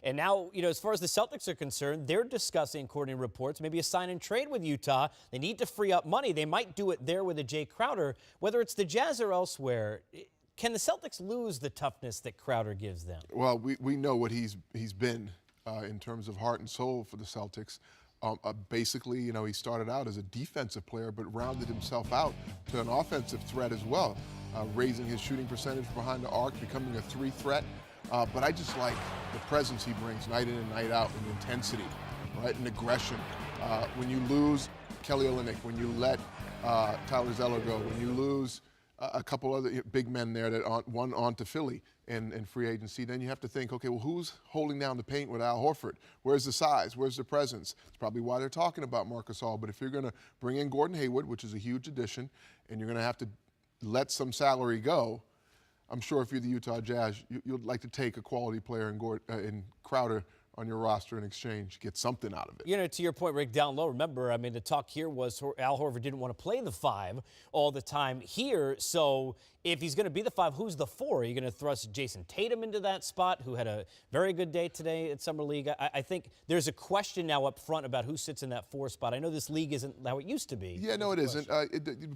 And now, as far as the Celtics are concerned, they're discussing, according to reports, maybe a sign and trade with Utah. They need to free up money. They might do it there with a Jay Crowder. Whether it's the Jazz or elsewhere, can the Celtics lose the toughness that Crowder gives them? Well, we know what he's been in terms of heart and soul for the Celtics. Basically, he started out as a defensive player, but rounded himself out to an offensive threat as well, raising his shooting percentage behind the arc, becoming a 3 threat. But I just like the presence he brings night in and night out, and intensity, right, and aggression. When you lose Kelly Olynyk, when you let Tyler Zeller go, when you lose a couple other big men there that won on to Philly in free agency, then you have to think, okay, well, who's holding down the paint with Al Horford? Where's the size? Where's the presence? It's probably why they're talking about Marcus All. But if you're going to bring in Gordon Hayward, which is a huge addition, and you're going to have to let some salary go, I'm sure if you're the Utah Jazz, you'd like to take a quality player in Crowder on your roster in exchange, get something out of it. To your point, Rick, down low, remember, the talk here was Al Horford didn't want to play the 5 all the time here. So if he's going to be the 5, who's the 4? Are you going to thrust Jason Tatum into that spot, who had a very good day today at Summer League? I think there's a question now up front about who sits in that 4 spot. I know this league isn't how it used to be. Yeah, no, it isn't.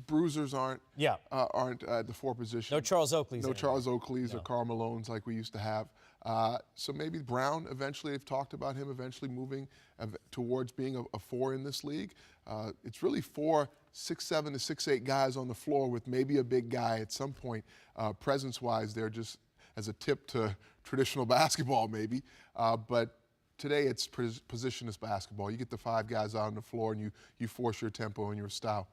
Bruisers aren't at the 4 position. No Charles Oakleys. No Charles Oakleys or Karl Malones like we used to have. So maybe Brown eventually, they've talked about him eventually moving towards being a 4 in this league. It's really 4 6'7" to 6'8" guys on the floor with maybe a big guy at some point. Presence-wise, they're just as a tip to traditional basketball maybe. But today it's positionless basketball. You get the 5 guys out on the floor and you force your tempo and your style.